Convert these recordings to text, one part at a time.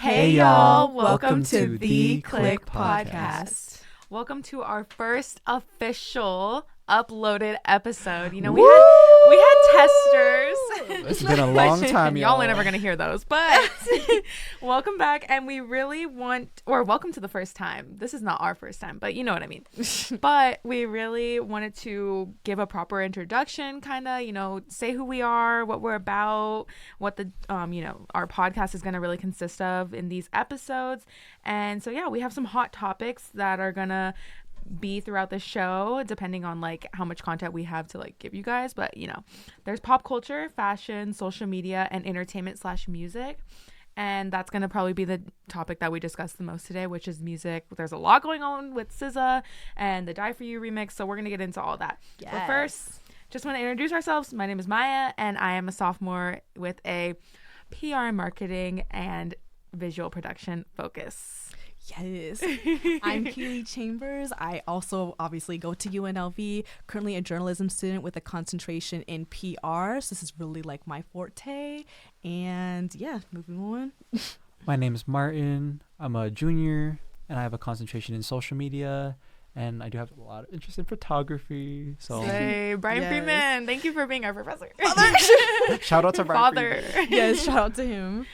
Hey y'all, welcome to the Clique podcast. Welcome to our first official uploaded episode. You know, we had testers. It's been a long time, y'all ain't never gonna hear those, but welcome back. And we really welcome to the first time. This is not our first time, but you know what I mean. But we really wanted to give a proper introduction, kind of, say who we are, what we're about, what the our podcast is gonna really consist of in these episodes. And so yeah, we have some hot topics that are gonna be throughout the show, depending on like how much content we have to like give you guys. But there's pop culture, fashion, social media, and entertainment/music, and that's gonna probably be the topic that we discuss the most today, which is music. There's a lot going on with SZA and the Die For You remix, so we're gonna get into all that. Yes. But first, just want to introduce ourselves. My name is Maya, and I am a sophomore with a PR, marketing, and visual production focus. Yes. I'm Keely Chambers. I also obviously go to UNLV, currently a journalism student with a concentration in PR. So this is really like my forte. And yeah, moving on. My name is Martin. I'm a junior and I have a concentration in social media. And I do have a lot of interest in photography. So hey, Brian Freeman, thank you for being our professor. Shout out to Brian Freeman. Yes, shout out to him.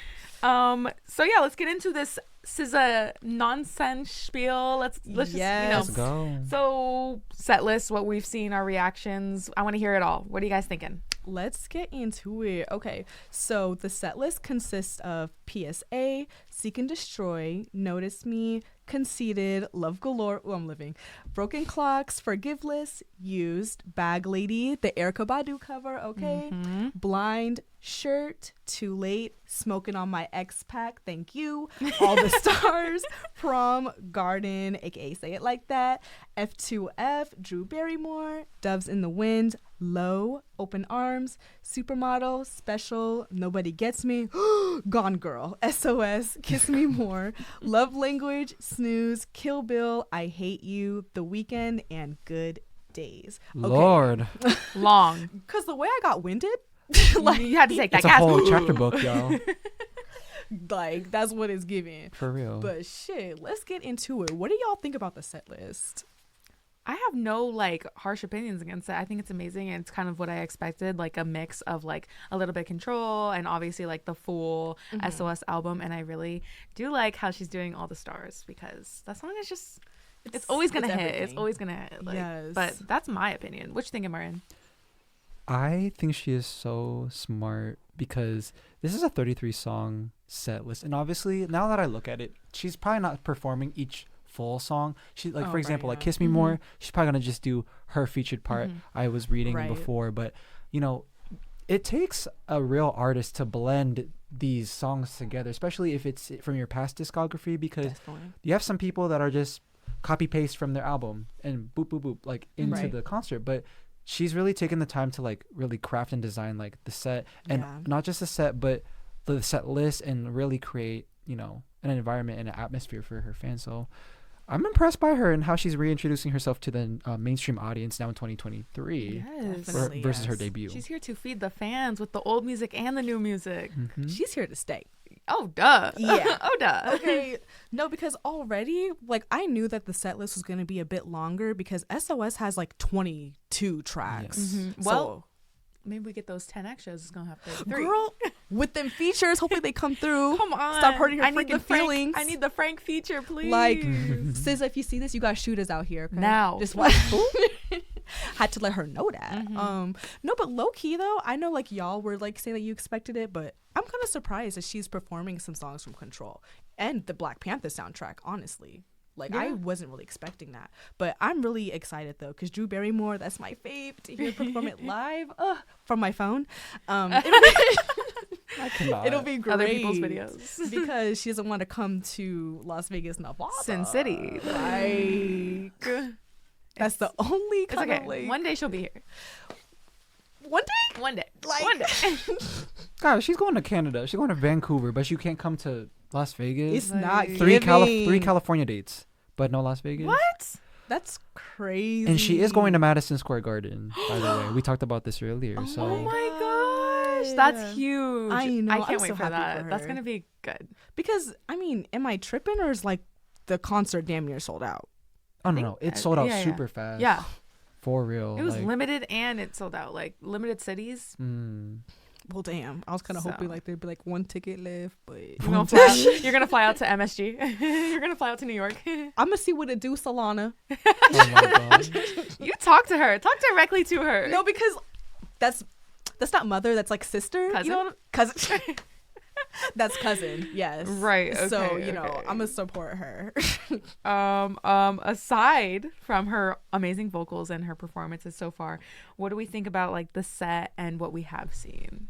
So yeah, let's get into this SZA nonsense spiel. Let's just let's go. So set list, what we've seen, our reactions. I want to hear it all. What are you guys thinking? Let's get into it. Okay, so the set list consists of PSA, Seek and Destroy, Notice Me, Conceited, Love Galore, I'm living, Broken Clocks, Forgiveless, Used, Bag Lady, the Erykah Badu cover, okay, Blind, Shirt, Too Late, Smoking on My X-Pack, thank you, All the Stars, Prom, Garden, aka Say It Like That, F2F, Drew Barrymore, Doves in the Wind, Low, Open Arms, Supermodel, Special, Nobody Gets Me, Gone Girl, SOS, Kiss Me More, Love Language, Snooze, Kill Bill, I Hate You, The Weeknd, and Good Days. Okay. Lord. Long. Because the way I got winded, like you had to take that gas. It's a whole chapter book, y'all. Like, that's what it's giving. For real. But shit, let's get into it. What do y'all think about the set list? I have no like harsh opinions against it. I think it's amazing, and it's kind of what I expected, like a mix of like a little bit of Control and obviously like the full SOS album. And I really do like how she's doing All the Stars, because that song is just it's always gonna hit. Everything. It's always gonna hit. Like, yes. But that's my opinion. What you thinking, Martin? I think she is so smart because this is a 33 song set list, and obviously now that I look at it, she's probably not performing each full song. She like for example, like Kiss Me More, she's probably gonna just do her featured part. I was reading before, but it takes a real artist to blend these songs together, especially if it's from your past discography, because you have some people that are just copy paste from their album and boop boop boop like into the concert, but she's really taken the time to like really craft and design like the set, and not just the set but the set list, and really create an environment and an atmosphere for her fans. So I'm impressed by her and how she's reintroducing herself to the mainstream audience now in 2023 versus her debut. She's here to feed the fans with the old music and the new music. She's here to stay. Oh, duh. Yeah. Oh, duh. Okay. No, because already, like, I knew that the set list was going to be a bit longer because SOS has, like, 22 tracks. Yes. Well, maybe we get those 10 extras. It's going to have to be 3. Girl, with them features, hopefully they come through. Come on. Stop hurting her freaking feelings. I need the Frank feature, please. Like, SZA, if you see this, you got shooters out here. Okay? Now. Just what? Had to let her know that. No, but low key though, I know like y'all were like saying that you expected it, but I'm kind of surprised that she's performing some songs from Control and the Black Panther soundtrack. Honestly, like I wasn't really expecting that, but I'm really excited though because Drew Barrymore, that's my fave, to hear her perform it live from my phone. It'll be great. Other people's videos because she doesn't want to come to Las Vegas, Nevada, Sin City. Like. That's the only kind of like... One day she'll be here. One day? One day. Like... One day. God, she's going to Canada. She's going to Vancouver, but she can't come to Las Vegas. It's not three California dates, but no Las Vegas. What? That's crazy. And she is going to Madison Square Garden, by the way. We talked about this earlier. Oh my God. gosh, that's huge. I know. I can't I'm wait so for happy that. for That's her. gonna be good. Because I mean, am I tripping or is like the concert damn near sold out? Oh think- no, it sold out yeah. super fast. Yeah, For real. it was like, limited and it sold out. Like limited cities. Well, damn. I was kind of hoping So. like there'd be like one ticket left, but You're gonna fly out to MSG. You're gonna fly out to New York. I'm gonna see what it do, Solana. Oh my god. You talk to her. Talk directly to her. No, because that's not mother. That's like sister. Cousin? You know, cousin. That's cousin. Yes. Right. Okay, so you know, okay. I'm gonna support her. Aside from her amazing vocals and her performances so far, what do we think about like the set and what we have seen?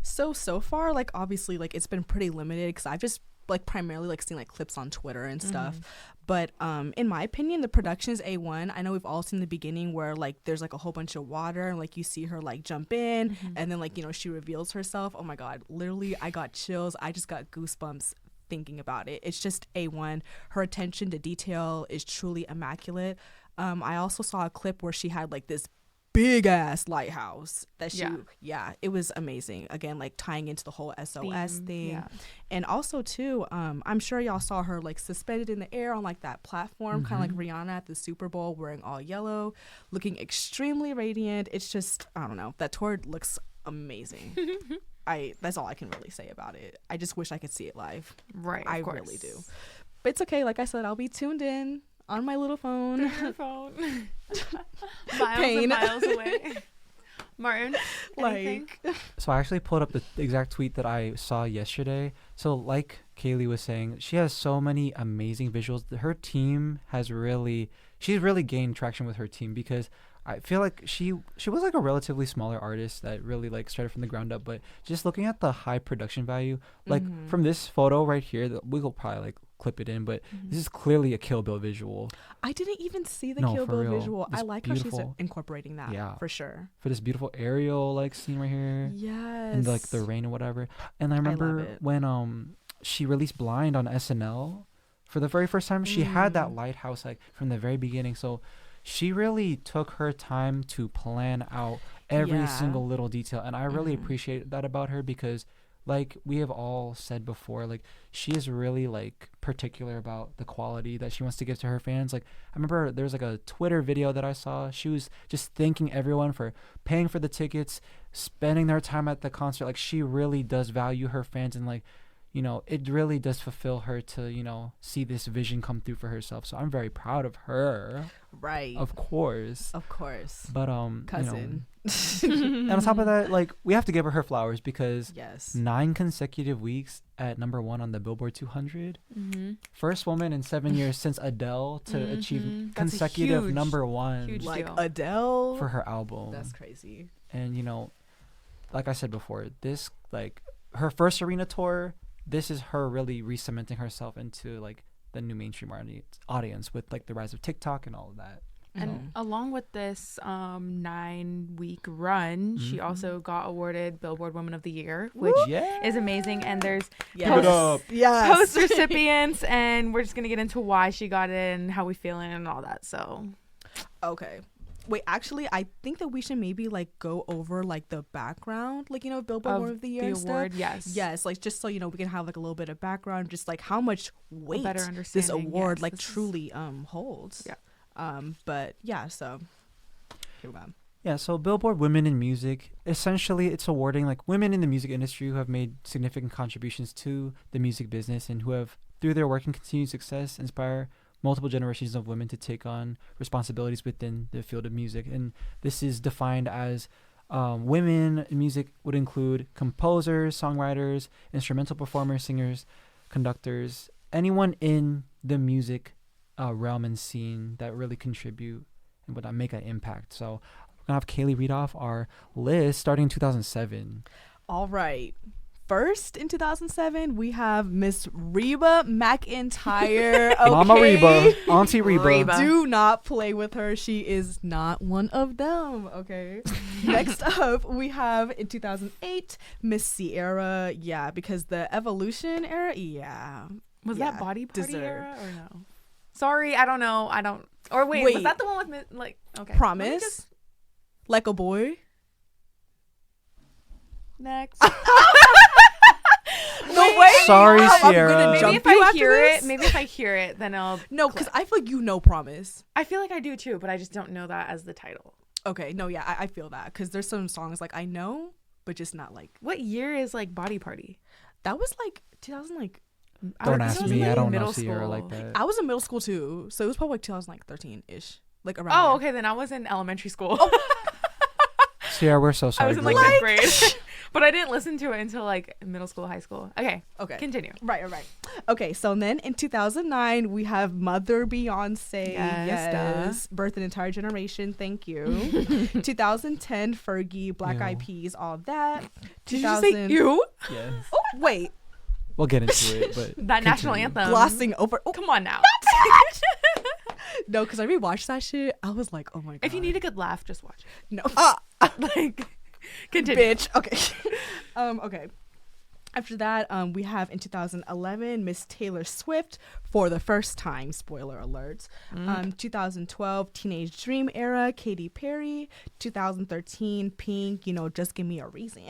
So far, like obviously, like it's been pretty limited because I've just like primarily like seen like clips on Twitter and stuff. But in my opinion, the production is A1. I know we've all seen the beginning where like there's like a whole bunch of water and like you see her like jump in and then like, you know, she reveals herself. Oh my God, literally I got chills. I just got goosebumps thinking about it. It's just A1. Her attention to detail is truly immaculate. I also saw a clip where she had like this big ass lighthouse that she it was amazing, again like tying into the whole SOS thing. And also too, I'm sure y'all saw her like suspended in the air on like that platform, kind of like Rihanna at the Super Bowl, wearing all yellow, looking extremely radiant. It's just, I don't know, that tour looks amazing. That's all I can really say about it. I just wish I could see it live. Right. I really do. But it's okay, like I said, I'll be tuned in on my little phone. Your phone. Miles Pain. and miles away. Martin, anything? So I actually pulled up the exact tweet that I saw yesterday. So like Kaylee was saying, she has so many amazing visuals. Her team she's really gained traction with her team, because I feel like she was like a relatively smaller artist that really like started from the ground up. But just looking at the high production value, like from this photo right here, that we will probably like clip it in, but this is clearly a Kill Bill visual. I didn't even see the No, Kill for Bill real. visual. This I like how she's beautiful- incorporating that. Yeah. For sure. For this beautiful aerial like scene right here. Yes. And like the rain or whatever. And I remember it. when she released Blind on SNL for the very first time, she had that lighthouse like from the very beginning. So she really took her time to plan out every single little detail, and I really appreciate that about her, because like we have all said before, like she is really like particular about the quality that she wants to give to her fans. Like I remember there was like a Twitter video that I saw. She was just thanking everyone for paying for the tickets, spending their time at the concert. Like she really does value her fans, and like, you know, it really does fulfill her to, you know, see this vision come through for herself. So I'm very proud of her. Right. Of course. But You cousin. know, and on top of that, like we have to give her flowers, because Yes. 9 consecutive weeks at #1 on the Billboard 200. First woman in 7 years since Adele to achieve That's a consecutive huge, #1 huge Like deal. Adele. for her album. That's crazy. And you know, like I said before, this like her first arena tour, this is her really re-cementing herself into like the new mainstream audience with like the rise of TikTok and all of that. And along with this 9-week run, she also got awarded Billboard Woman of the Year, which is amazing. And there's post recipients, and we're just gonna get into why she got it and how we feeling and all that. So Okay. Wait, actually, I think that we should maybe like go over like the background, like, you know, Billboard Woman of the Year and award, stuff. Yes, like just so you know, we can have like a little bit of background, just like how much weight better this understanding, award yes, like this is- truly holds. Yeah. But yeah, so here we go. Yeah, so Billboard Women in Music, essentially it's awarding like women in the music industry who have made significant contributions to the music business and who have, through their work and continued success, inspire multiple generations of women to take on responsibilities within the field of music. And this is defined as women in music would include composers, songwriters, instrumental performers, singers, conductors, anyone in the music realm and scene that really contribute and would make an impact. So we're gonna have Kaylee read off our list starting in 2007. All right. First, in 2007, we have Miss Reba McEntire. Okay? Mama Reba, Auntie Reba. Do not play with her. She is not one of them. Okay. Next up, we have in 2008, Miss Sierra. Yeah, because the Evolution era. Yeah. was that Body Party deserved. era or no? Sorry, I don't know. I don't. Or wait, was that the one with like? Okay. Promise? Like a Boy. Next. No way. Sorry, I'm gonna Sierra. Maybe jump if you I after hear this. it, maybe if I hear it, then I'll. No, because click. I feel like you know Promise. I feel like I do too, but I just don't know that as the title. Okay, no, yeah, I feel that because there's some songs like I know, but just not like What year is like Body Party? that was like 2000 like Don't I ask was me. like I don't know middle Sierra school. like that. I was in middle school too, so it was probably like 2013 ish, like around. Oh, there. okay. Then I was in elementary school. Sierra, we're so I sorry. was in like girl. fifth grade, but I didn't listen to it until like middle school, high school. Okay, Okay. continue. Right. Okay, so then in 2009 we have Mother Beyonce. Yes, Birth an Entire Generation. Thank you. 2010 Fergie, Black Ew. Eyed Peas, all that. Did you just say you? Yes. Oh wait, We'll get into it, but That national continue. anthem. glossing over. Oh, Come on now. no, because I rewatched that shit. I was like, oh my god. If you need a good laugh, just watch no, it. Like, continue. bitch. Okay. Okay. After that, we have in 2011 Miss Taylor Swift for the first time. Spoiler alert. 2012 Teenage Dream era Katy Perry. 2013 Pink. You know, just give me a reason.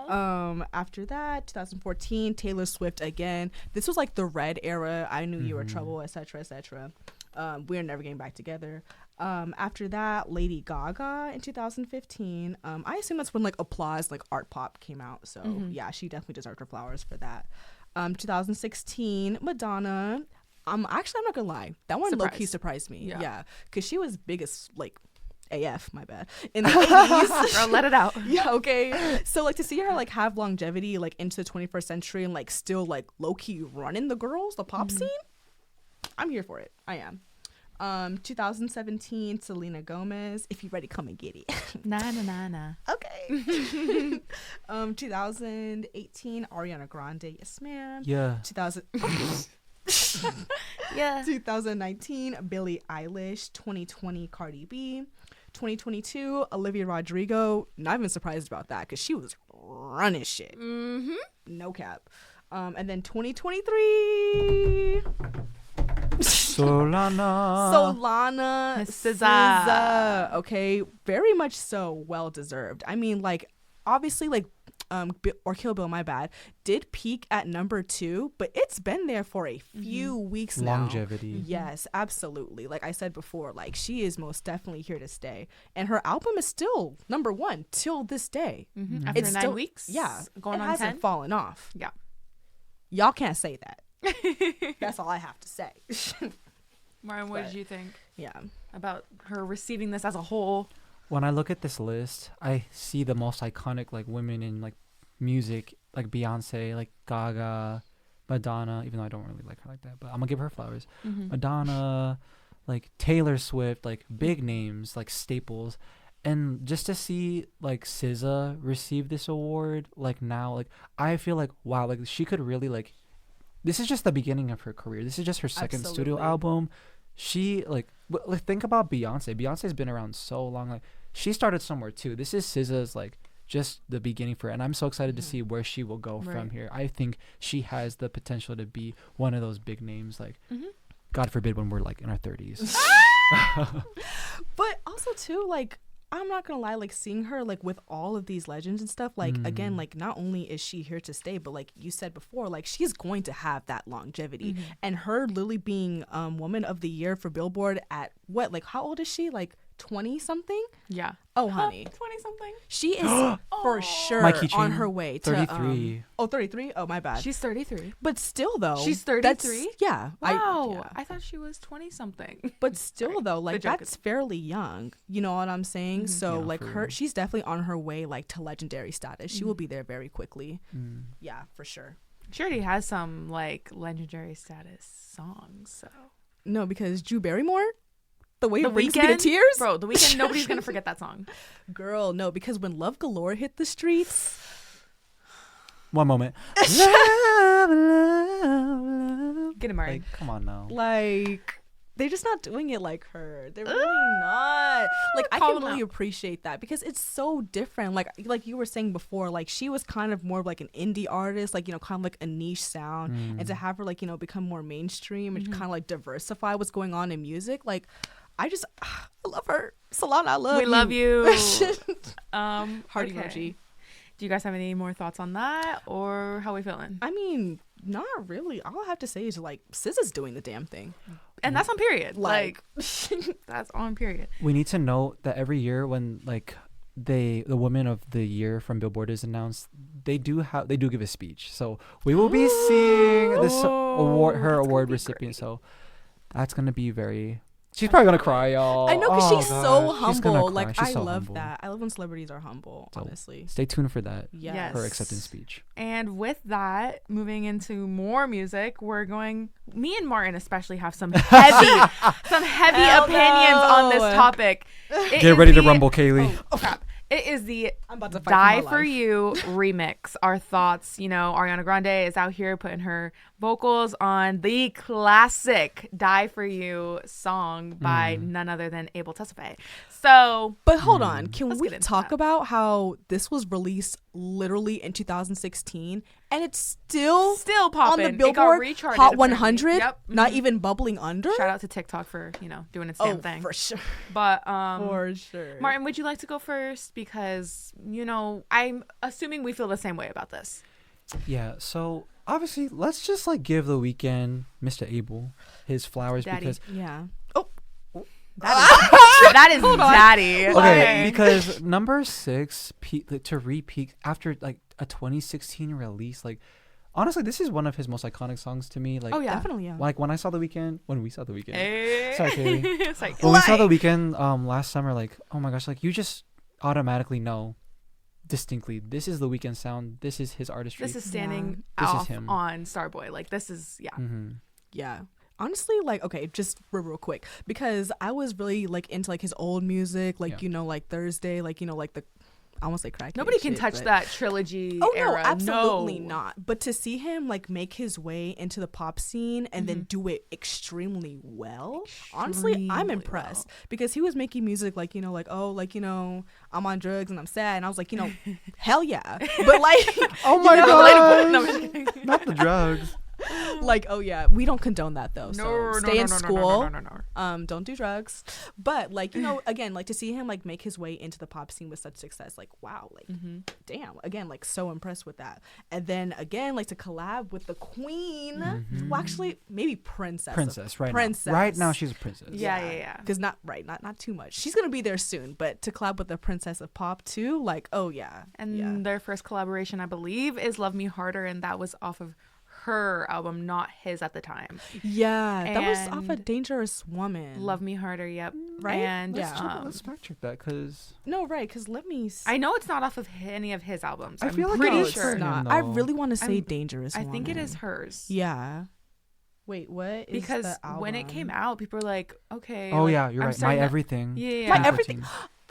After that, 2014 Taylor Swift again. This was like the red era. I knew you were trouble, etc., etc. We're never getting back together. After that, Lady Gaga in 2015. I assume that's when like Applause, like art pop came out. So yeah, she definitely deserved her flowers for that. 2016, Madonna. Actually, I'm not gonna lie, that one low key surprised me. Yeah, because she was big as like AF. My bad. In the 80s. Girl, let it out. Yeah, okay. So like to see her like have longevity like into the 21st century and like still like low key running the girls, the pop scene. I'm here for it. I am. 2017 Selena Gomez. If you ready, come and get it. Na. Okay. 2018 Ariana Grande. Yes, ma'am. Yeah. 2019 Billie Eilish. 2020 Cardi B. 2022 Olivia Rodrigo. Not even surprised about that because she was running shit. No cap. And then 2023 Solana SZA. Okay, very much so well deserved. I mean, like obviously like or Kill Bill, my bad, did peak at number 2, but it's been there for a few weeks now. Longevity. Yes, absolutely. Like I said before, like she is most definitely here to stay, and her album is still number 1 till this day. After It's 9 still, weeks. yeah, Going it on hasn't 10. fallen off. Yeah. Y'all can't say that. That's all I have to say. Martin, what did you think Yeah. about her receiving this as a whole? When I look at this list, I see the most iconic like women in like music, like Beyonce, like Gaga, Madonna, even though I don't really like her like that, but I'm gonna give her flowers. Madonna, like Taylor Swift, like big names, like staples. And just to see like SZA receive this award, like now, like I feel like wow, like she could really like. This is just the beginning of her career. This is just her second studio album. She like think about Beyonce. Beyonce's been around so long. Like she started somewhere too. This is SZA's like just the beginning for it, and I'm so excited to see where she will go from here. I think she has the potential to be one of those big names. Like, God forbid when we're like in our 30s. But also too, like I'm not gonna lie, like seeing her like with all of these legends and stuff, like again, like not only is she here to stay, but like you said before, like she's going to have that longevity. And her literally being Woman of the Year for Billboard at what, like how old is she? Like 20 something? Yeah. Oh honey, 20 something. she is for sure Mikey on Chain, her way to 33. 33. Oh my bad. She's 33. But still though, She's that's- 33? Yeah. Wow. I thought she was 20 something. But still though, like joke that's fairly young, you know what I'm saying? So Yeah, like for her, real. she's definitely on her way like to legendary status. She will be there very quickly. Yeah, for sure. She already has some like legendary status songs. So No, because Drew Barrymore, the way The it brings me to Weeknd? tears, bro, The Weeknd, nobody's gonna forget that song. girl. No, because when Love Galore hit the streets, One moment. Love, love, love. Get him right. Like, come on now. like they're just not doing it like her. They're really not. Like I Call can them really out. appreciate that because it's so different. Like you were saying before, like she was kind of more of like an indie artist, like, you know, kind of like a niche sound, and to have her like, you know, become more mainstream and kind of like diversify what's going on in music, like I love her. Solana, I love We you. love you. Heart okay. emoji. Do you guys have any more thoughts on that, or how we feeling? I mean, not really. All I have to say is like SZA's doing the damn thing. And that's on period. Like That's on period. We need to note that every year when like the Woman of the Year from Billboard is announced, they do give a speech. So we will be seeing this award, her that's award gonna be recipient. great. So that's gonna be very. She's probably gonna cry, y'all. I know, because Oh, she's so gosh. She's gonna humble. cry. Like She's I so love humble. that. I love when celebrities are humble. So, Honestly. Stay tuned for that. Yes. Her acceptance speech. And with that, moving into more music, me and Martin especially have some heavy Hell opinions on this no. topic. It Get is ready to the- rumble, Kaylee. Oh crap. It is the I'm about to fight Die for, for my life. You remix. Our thoughts, Ariana Grande is out here putting her vocals on the classic Die for You song by none other than Abel Tesfaye. So, But hold on, can Let's we get into talk that. about how this was released literally in 2016 and it's still still on popping. the It got Billboard recharted, Hot apparently. 100? Yep. Not Mhm. even bubbling under? Shout out to TikTok for, doing its damn thing. for sure. But For sure. Martin, would you like to go first? Because, I'm assuming we feel the same way about this. Yeah. So obviously, let's just like give the Weeknd, Mr. Abel, his flowers Daddy. because Yeah. That is daddy. okay, because number 6 to repeat after like a 2016 release, like honestly, this is one of his most iconic songs to me. Like, Oh, yeah. Definitely, yeah. like when we saw the Weeknd, Hey. Sorry, Kaylee. Sorry. when we saw the Weeknd last summer, like, oh my gosh, like you just automatically know distinctly this is the Weeknd sound. This is his artistry. This is standing This is off him. on Starboy. Like, this is, yeah. Mm-hmm. Yeah. Honestly, like, okay, just real quick, because I was really like into like his old music, like, Yeah. like Thursday, like, like the, I almost say crack. Nobody can shit, touch but- that trilogy Oh era. no, absolutely No. not. But to see him like make his way into the pop scene and then do it extremely well, honestly, I'm Extremely impressed well. because he was making music like like I'm on drugs and I'm sad, and I was like hell yeah, but like Oh my Relatable. No, I'm god, just kidding. not the drugs. like oh yeah, we don't condone that though. No, So stay in school. No. Don't do drugs, but like again, like to see him like make his way into the pop scene with such success, like wow, like damn, again, like so impressed with that. And then again, like to collab with the queen, well actually maybe princess Princess right now she's a princess. Yeah. because not too much, she's gonna be there soon, but to collab with the princess of pop too, like oh yeah. And their first collaboration, I believe, is Love Me Harder, and that was off of her album, not his at the time. Yeah, that was off And of Dangerous Woman. Love Me Harder, yep. Right? And Yeah. Let's fact check that because No, right, because let me I know it's not off of any of his albums. I I'm feel like pretty it it's is sure. for not. him, I though. really want to say I'm- Dangerous I Woman. think it is hers. Yeah. Wait, what is Because the when it album? came out, people were like, okay. oh like, yeah, you're I'm right. My starting to- everything. Yeah. My 2014. everything.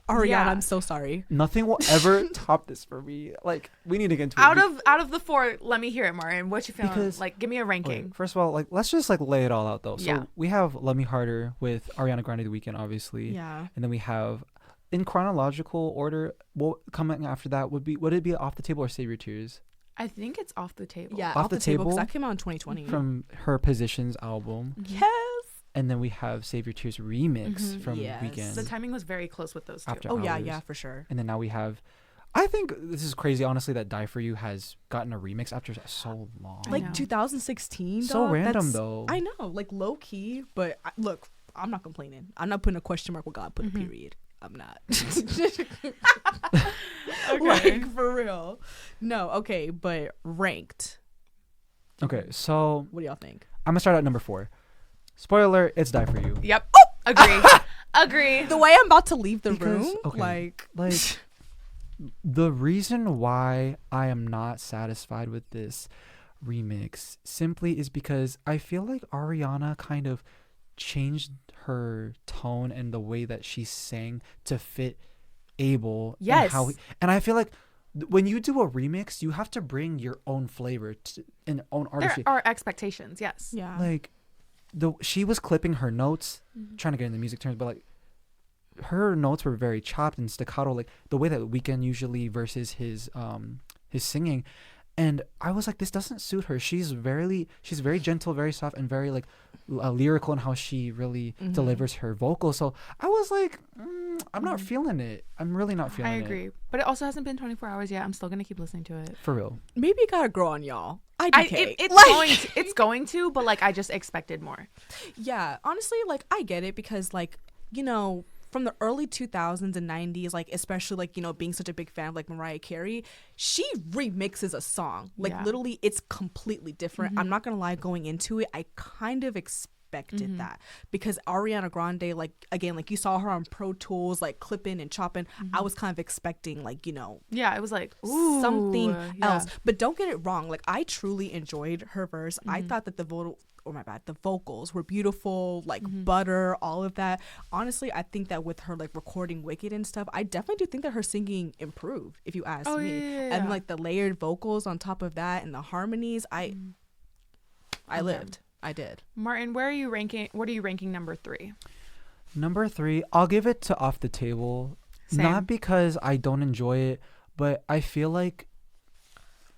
Ariana, Yeah. I'm so sorry. Nothing will ever top this for me. Like we need to get into Out it. of the 4, let me hear it, Martin. What you feeling? Because- Like, give me a ranking. Okay, first of all, like let's just like lay it all out though. So Yeah. we have Love Me Harder with Ariana Grande, The Weeknd, obviously, Yeah. and then we have in chronological order. What coming after that would it be Off the Table or Save Your Tears I think it's off the table. Yeah, Off off the the table, 'cause Table? that came out in 2020. from her Positions album, Mhm. Yes. and then we have Save Your Tears remix Mhm. from Yes. Weeknd. The timing was very close with those two. After Oh yeah, Hours. yeah, for sure. And then now we have, I think this is crazy, honestly, that Die For You has gotten a remix after so long. I Like know. 2016. So dog, random that's- though. I know, like low key, but look, I'm not complaining. I'm not putting a question mark where God put Mhm. a period. I'm not. Okay. Like for real. No, okay, but ranked. Okay, so What do y'all think? I'm gonna start at number 4. Spoiler alert, it's Die For You. Yep. Agree. Agree. The way I'm about to leave the Because- room, okay. like Like, the reason why I am not satisfied with this remix simply is because I feel like Ariana kind of changed her tone and the way that she sang to fit Abel. Yes. And I feel like when you do a remix, you have to bring your own flavor and own There artistry. are expectations, yes. yeah. Like, she was clipping her notes, trying to get in the music terms, but like her notes were very chopped and staccato, like the way that Weeknd usually versus his singing. And I was like, this doesn't suit her. She's very gentle, very soft, and very like lyrical and how she really delivers her vocals. So I was like, I'm not feeling it. I'm really not feeling it. I agree. But it also hasn't been 24 hours yet. I'm still going to keep listening to it. For real. Maybe it gotta grow on y'all. IDK. It's going to, but like I just expected more. Yeah, honestly, like I get it because like, you know, from the early 2000s and 90s, like especially like, you know, being such a big fan of like Mariah Carey, she remixes a song. Like literally it's completely different. I'm not gonna lie, going into it, I kind of expected that because Ariana Grande, like again, like you saw her on Pro Tools, like clipping and chopping. I was kind of expecting like, you know, it was like something else. But don't get it wrong, like I truly enjoyed her verse. I thought that the vocals were beautiful, like butter, all of that. Honestly, I think that with her like recording Wicked and stuff, I definitely do think that her singing improved, if you ask me. And like the layered vocals on top of that and the harmonies, I lived. I did. Martin, what are you ranking number 3? Number 3, I'll give it to Off the Table. Same. Not because I don't enjoy it, but I feel like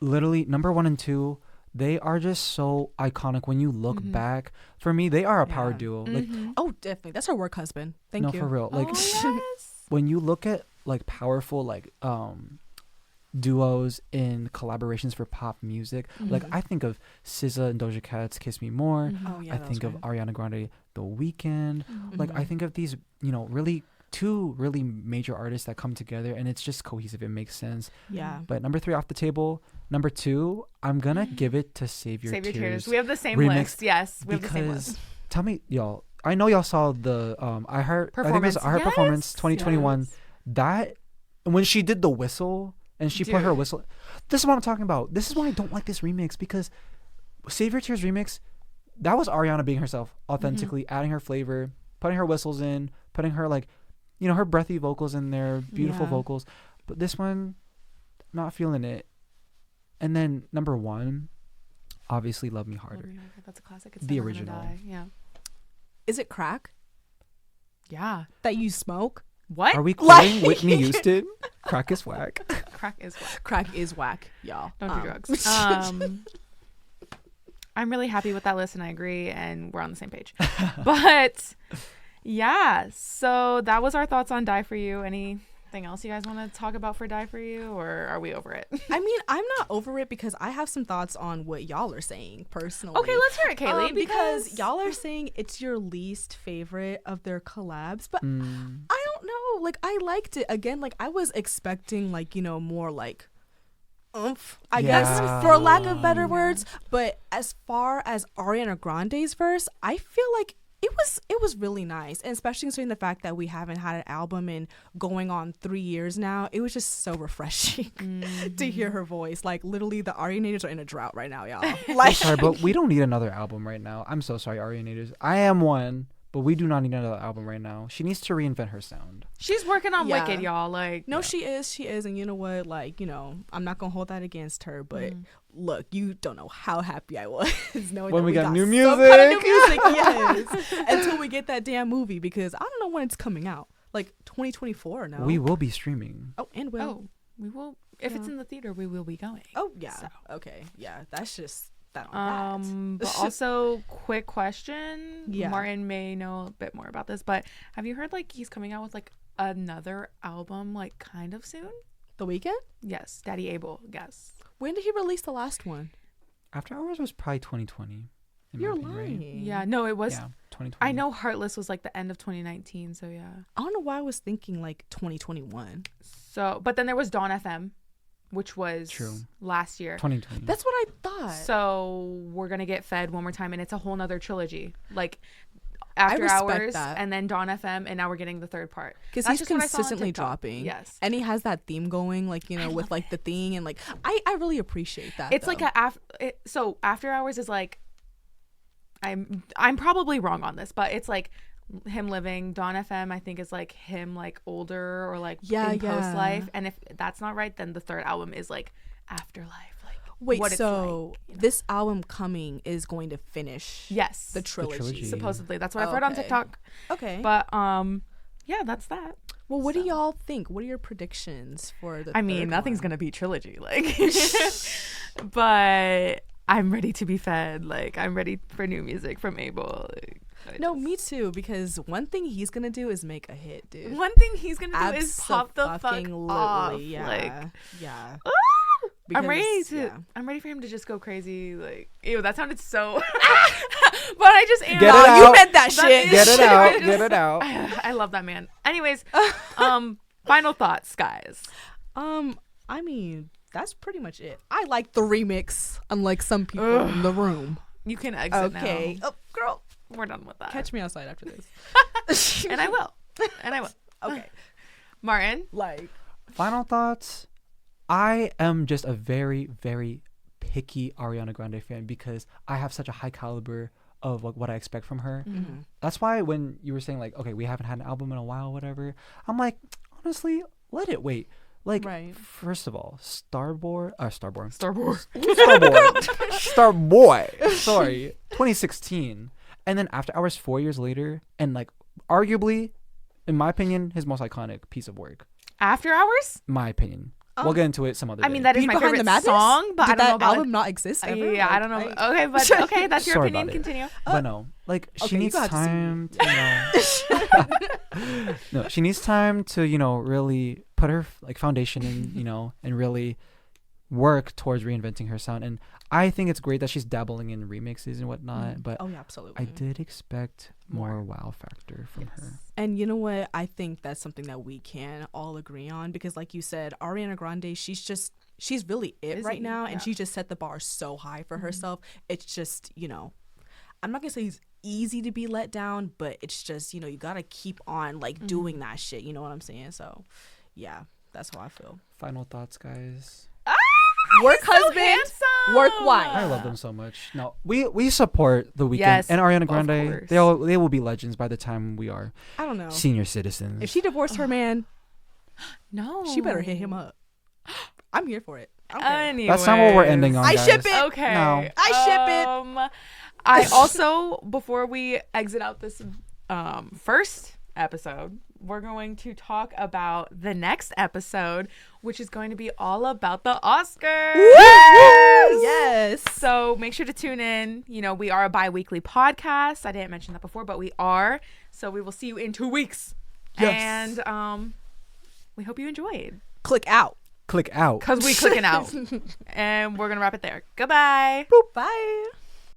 literally number 1 and 2, they are just so iconic when you look back. For me, they are a power duo. Like, oh, definitely. That's her work husband. Thank you. No, for real. Like, when you look at like powerful like duos in collaborations for pop music, like I think of SZA and Doja Cat's "Kiss Me More." I think of Ariana Grande, The Weeknd. Like I think of these, you know, really two really major artists that come together and it's just cohesive. It makes sense. Yeah. But number 3 Off the Table. Number 2, I'm gonna give it to Save Your Tears. We have the same remix, list. Yes, we have the same list. Tell me, y'all. I know y'all saw the I think it was iHeart Performance 2021. Yes. That when she did the whistle and she put her whistle. This is what I'm talking about. This is why I don't like this remix, because Save Your Tears remix, that was Ariana being herself, authentically adding her flavor, putting her whistles in, putting her like, you know, her breathy vocals in there, beautiful vocals. But this one, not feeling it. And then number 1, obviously Love Me Harder. That's a classic. It's the Never original. Gonna Die. Yeah. Is it crack Yeah. that you smoke? What? Are we quoting Whitney Houston? Crack is whack. Crack is whack. Crack is whack, y'all. Don't do drugs. I'm really happy with that list and I agree and we're on the same page. But yeah, so that was our thoughts on Die For You. Anything else you guys want to talk about for Die For You, or are we over it? I mean, I'm not over it because I have some thoughts on what y'all are saying personally. Okay, let's hear it, Kaylee. Because y'all are saying it's your least favorite of their collabs, but I don't know. Like, I liked it. Again, like, I was expecting, like, you know, more like oomph, I guess, for lack of better words. But as far as Ariana Grande's verse, I feel like it was really nice, and especially considering the fact that we haven't had an album in going on 3 years now. It was just so refreshing to hear her voice. Like literally, the Arianators are in a drought right now, y'all. Like, sorry, but we don't need another album right now. I'm so sorry, Arianators. I am one, but we do not need another album right now. She needs to reinvent her sound. She's working on Wicked, y'all. Like, no, she is, and you know what? Like, you know, I'm not gonna hold that against her, but. Look, you don't know how happy I was knowing when that we got new music. music. Kind of new music, yes. Until we get that damn movie, because I don't know when it's coming out. Like 2024 now. We will be streaming. Oh, and we will. If it's in the theater, we will be going. Oh yeah. So. Okay. Yeah. That's just that. But also, quick question. Yeah. Martin may know a bit more about this, but have you heard like he's coming out with like another album like kind of soon? The Weeknd? Yes, Daddy Abel. Yes. When did he release the last one? After Hours was probably 2020. You're lying. Right? Yeah, no, it was. Yeah, 2020. I know Heartless was like the end of 2019, so yeah. I don't know why I was thinking like 2021. So, but then there was Dawn FM, which was last year. 2020. That's what I thought. So we're gonna get fed one more time, and it's a whole nother trilogy. Like After Hours, and then Dawn FM, and now we're getting the third part. Because he's consistently dropping. Yes. And he has that theme going, like, you know, with like the thing, and like I really appreciate that. It's like so After Hours is like, I'm probably wrong on this, but it's like him living. Dawn FM I think is like him like older or like in post life, and if that's not right, then the third album is like Afterlife. Wait, so like, you know? This album coming is going to finish the trilogy. Supposedly. That's what I've heard on TikTok. Okay. But yeah, that's that. Well, what do y'all think? What are your predictions for the I mean, nothing's going to be trilogy. Like, but I'm ready to be fed. Like, I'm ready for new music from Abel. Like, Me too, because one thing he's gonna do is make a hit, dude. One thing he's gonna do is pop the fuck off. Yeah. Like, yeah. I'm ready to. Yeah. I'm ready for him to just go crazy. Like, ew, that sounded so. But I just am. Get it out. You meant that shit. Get it out. Get it out. I love that man. Anyways, final thoughts, guys. I mean, that's pretty much it. I like the remix, unlike some people in the room. You can exit now. Okay. Oh, girl. We're done with that. Catch me outside after this. And I will. Okay. Martin. Like. Final thoughts. I am just a very, very picky Ariana Grande fan because I have such a high caliber of like what I expect from her. Mm-hmm. That's why when you were saying like, okay, we haven't had an album in a while, whatever, I'm like, honestly, let it wait. Like, first of all, Starboy, 2016, and then After Hours 4 years later, and like arguably, in my opinion, his most iconic piece of work. After Hours? My opinion. We'll get into it some other day. I mean, that is Beat my Behind favorite song, but Did I don't know that about album not exist ever? Yeah, I don't know. Okay, but okay, that's your Sorry opinion. about it. Continue. But no, like she Okay, you needs got to see time to, no, she needs time to, really put her like foundation in, and really work towards reinventing her sound. And I think it's great that she's dabbling in remixes and whatnot, but yeah, absolutely. I did expect more wow factor from her. And you know what? I think that's something that we can all agree on because, like you said, Ariana Grande, she's really it right now, and she just set the bar so high for herself. It's just, I'm not gonna say it's easy to be let down, but it's just, you gotta keep on like doing that shit. You know what I'm saying? So, yeah, that's how I feel. Final thoughts, guys. Work husband, work wife. I love them so much. No, we support the Weeknd Yes, and Ariana of Grande. course. They will be legends by the time we are I don't know. senior citizens. If she divorced her man, No. she better hit him up. I'm here for it. Anyways. That's not what we're ending on. I guys. ship it. Okay. No. I ship it. I also, before we exit out this first episode, we're going to talk about the next episode, which is going to be all about the Oscars. Yes. So make sure to tune in. We are a bi-weekly podcast. I didn't mention that before, but we are. So we will see you in 2 weeks. Yes. And we hope you enjoyed. Click out. Click out. Because we clicking out. And we're going to wrap it there. Goodbye. Bye.